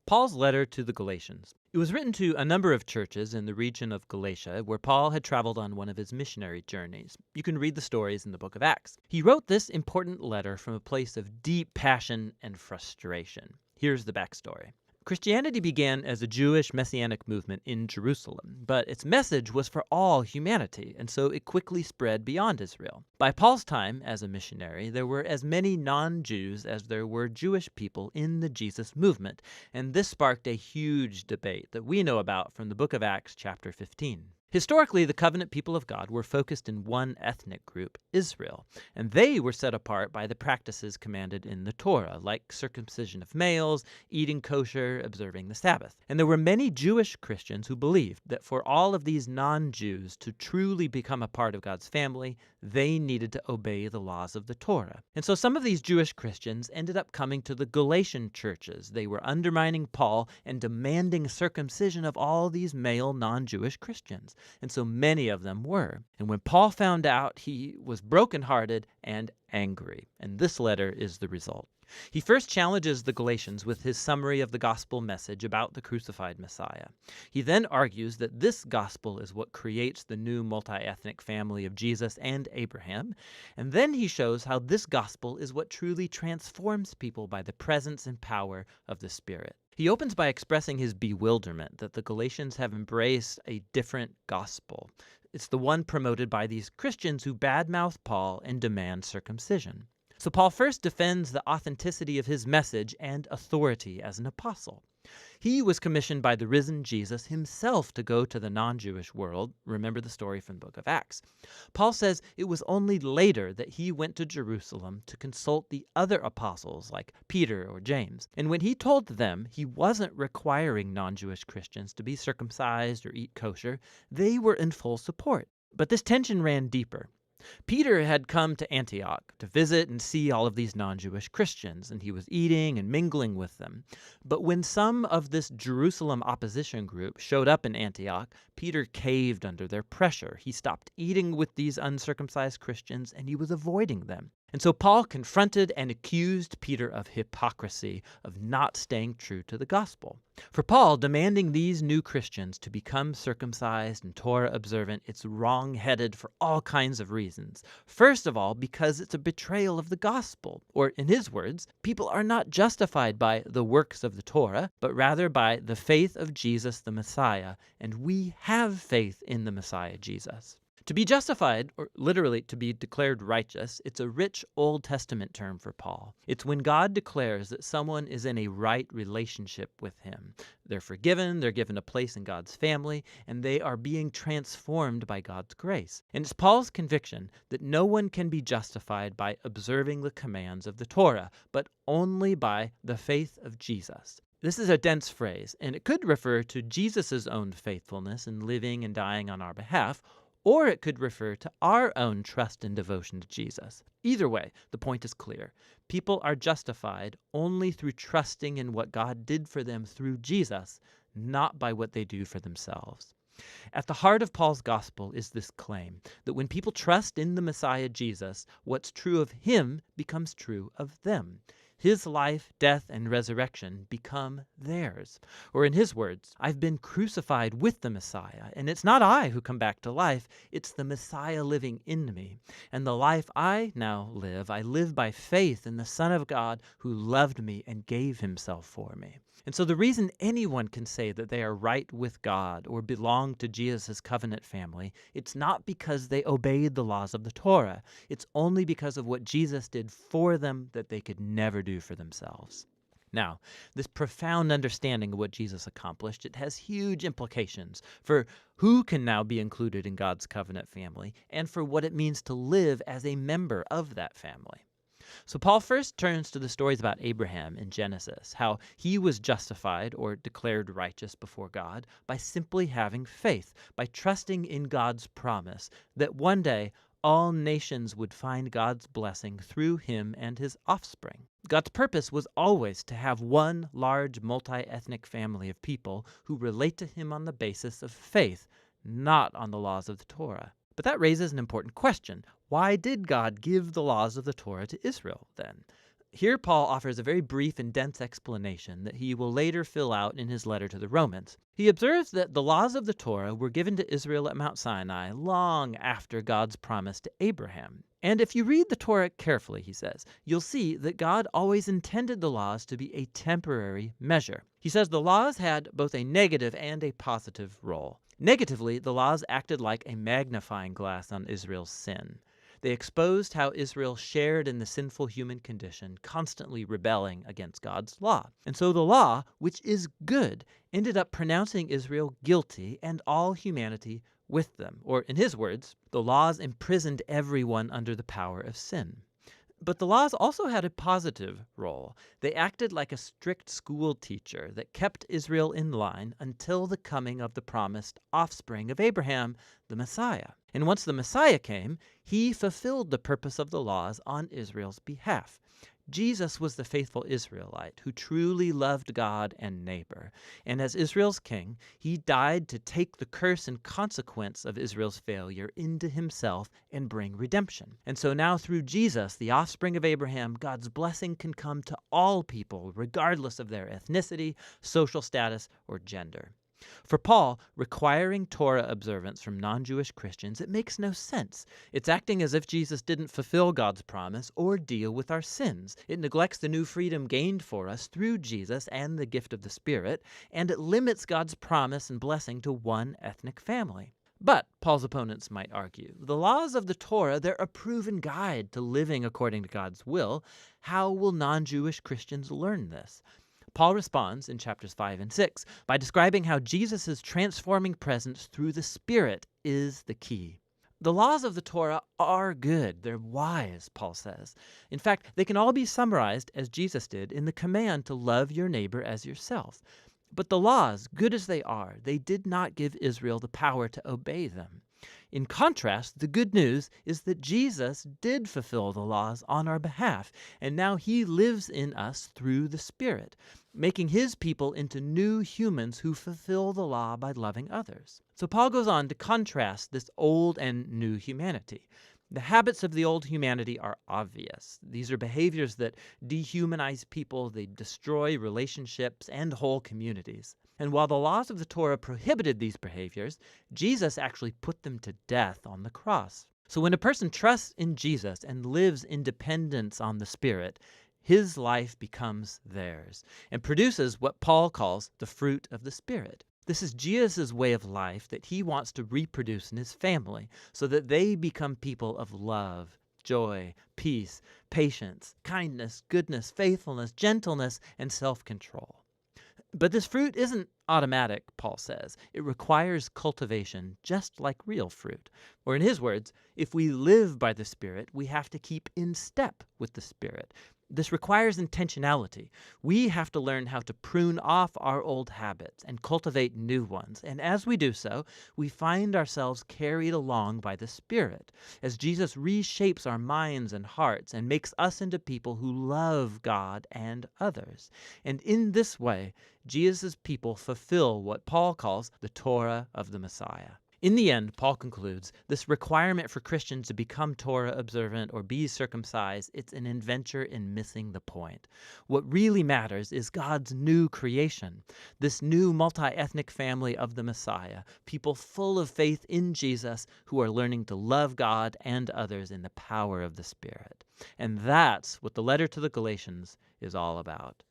Paul's letter to the Galatians. It was written to a number of churches in the region of Galatia where Paul had traveled on one of his missionary journeys. You can read the stories in the book of Acts. He wrote this important letter from a place of deep passion and frustration. Here's the backstory. Christianity began as a Jewish messianic movement in Jerusalem, but its message was for all humanity, and so it quickly spread beyond Israel. By Paul's time as a missionary, there were as many non-Jews as there were Jewish people in the Jesus movement, and this sparked a huge debate that we know about from the book of Acts chapter 15. Historically, the covenant people of God were focused in one ethnic group, Israel, and they were set apart by the practices commanded in the Torah, like circumcision of males, eating kosher, observing the Sabbath. And there were many Jewish Christians who believed that for all of these non-Jews to truly become a part of God's family, they needed to obey the laws of the Torah. And so some of these Jewish Christians ended up coming to the Galatian churches. They were undermining Paul and demanding circumcision of all these male non-Jewish Christians. And so many of them were. And when Paul found out, he was brokenhearted and angry. And this letter is the result. He first challenges the Galatians with his summary of the gospel message about the crucified Messiah. He then argues that this gospel is what creates the new multi-ethnic family of Jesus and Abraham. And then he shows how this gospel is what truly transforms people by the presence and power of the Spirit. He opens by expressing his bewilderment that the Galatians have embraced a different gospel. It's the one promoted by these Christians who badmouth Paul and demand circumcision. So Paul first defends the authenticity of his message and authority as an apostle. He was commissioned by the risen Jesus himself to go to the non-Jewish world. Remember the story from the book of Acts. Paul says it was only later that he went to Jerusalem to consult the other apostles like Peter or James. And when he told them he wasn't requiring non-Jewish Christians to be circumcised or eat kosher, they were in full support. But this tension ran deeper. Peter had come to Antioch to visit and see all of these non-Jewish Christians, and he was eating and mingling with them. But when some of this Jerusalem opposition group showed up in Antioch, Peter caved under their pressure. He stopped eating with these uncircumcised Christians, and he was avoiding them. And so Paul confronted and accused Peter of hypocrisy, of not staying true to the gospel. For Paul, demanding these new Christians to become circumcised and Torah observant, it's wrong-headed for all kinds of reasons. First of all, because it's a betrayal of the gospel. Or in his words, people are not justified by the works of the Torah, but rather by the faith of Jesus the Messiah. And we have faith in the Messiah Jesus. To be justified, or literally to be declared righteous, it's a rich Old Testament term for Paul. It's when God declares that someone is in a right relationship with him. They're forgiven, they're given a place in God's family, and they are being transformed by God's grace. And it's Paul's conviction that no one can be justified by observing the commands of the Torah, but only by the faith of Jesus. This is a dense phrase, and it could refer to Jesus' own faithfulness in living and dying on our behalf, or it could refer to our own trust and devotion to Jesus. Either way, the point is clear. People are justified only through trusting in what God did for them through Jesus, not by what they do for themselves. At the heart of Paul's gospel is this claim that when people trust in the Messiah Jesus, what's true of him becomes true of them. His life, death, and resurrection become theirs. Or in his words, I've been crucified with the Messiah, and it's not I who come back to life, it's the Messiah living in me. And the life I now live, I live by faith in the Son of God who loved me and gave himself for me. And so the reason anyone can say that they are right with God or belong to Jesus' covenant family, it's not because they obeyed the laws of the Torah. It's only because of what Jesus did for them that they could never do for themselves. Now, this profound understanding of what Jesus accomplished, it has huge implications for who can now be included in God's covenant family and for what it means to live as a member of that family. So Paul first turns to the stories about Abraham in Genesis, how he was justified or declared righteous before God by simply having faith, by trusting in God's promise that one day all nations would find God's blessing through him and his offspring. God's purpose was always to have one large multi-ethnic family of people who relate to him on the basis of faith, not on the laws of the Torah. But that raises an important question. Why did God give the laws of the Torah to Israel then? Here, Paul offers a very brief and dense explanation that he will later fill out in his letter to the Romans. He observes that the laws of the Torah were given to Israel at Mount Sinai long after God's promise to Abraham. And if you read the Torah carefully, he says, you'll see that God always intended the laws to be a temporary measure. He says the laws had both a negative and a positive role. Negatively, the laws acted like a magnifying glass on Israel's sin. They exposed how Israel shared in the sinful human condition, constantly rebelling against God's law. And so the law, which is good, ended up pronouncing Israel guilty and all humanity with them. Or in his words, the laws imprisoned everyone under the power of sin. But the laws also had a positive role. They acted like a strict school teacher that kept Israel in line until the coming of the promised offspring of Abraham, the Messiah. And once the Messiah came, he fulfilled the purpose of the laws on Israel's behalf. Jesus was the faithful Israelite who truly loved God and neighbor. And as Israel's king, he died to take the curse and consequence of Israel's failure into himself and bring redemption. And so now through Jesus, the offspring of Abraham, God's blessing can come to all people, regardless of their ethnicity, social status, or gender. For Paul, requiring Torah observance from non-Jewish Christians, it makes no sense. It's acting as if Jesus didn't fulfill God's promise or deal with our sins. It neglects the new freedom gained for us through Jesus and the gift of the Spirit, and it limits God's promise and blessing to one ethnic family. But, Paul's opponents might argue, the laws of the Torah, they're a proven guide to living according to God's will. How will non-Jewish Christians learn this? Paul responds in chapters 5 and 6 by describing how Jesus' transforming presence through the Spirit is the key. The laws of the Torah are good. They're wise, Paul says. In fact, they can all be summarized, as Jesus did, in the command to love your neighbor as yourself. But the laws, good as they are, they did not give Israel the power to obey them. In contrast, the good news is that Jesus did fulfill the laws on our behalf, and now he lives in us through the Spirit, making his people into new humans who fulfill the law by loving others. So Paul goes on to contrast this old and new humanity. The habits of the old humanity are obvious. These are behaviors that dehumanize people, they destroy relationships and whole communities. And while the laws of the Torah prohibited these behaviors, Jesus actually put them to death on the cross. So when a person trusts in Jesus and lives in dependence on the Spirit, his life becomes theirs and produces what Paul calls the fruit of the Spirit. This is Jesus' way of life that he wants to reproduce in his family so that they become people of love, joy, peace, patience, kindness, goodness, faithfulness, gentleness, and self-control. But this fruit isn't automatic, Paul says. It requires cultivation, just like real fruit. Or in his words, if we live by the Spirit, we have to keep in step with the Spirit. This requires intentionality. We have to learn how to prune off our old habits and cultivate new ones. And as we do so, we find ourselves carried along by the Spirit, as Jesus reshapes our minds and hearts and makes us into people who love God and others. And in this way, Jesus' people fulfill what Paul calls the Torah of the Messiah. In the end, Paul concludes, this requirement for Christians to become Torah observant or be circumcised, it's an adventure in missing the point. What really matters is God's new creation, this new multi-ethnic family of the Messiah, people full of faith in Jesus who are learning to love God and others in the power of the Spirit. And that's what the letter to the Galatians is all about.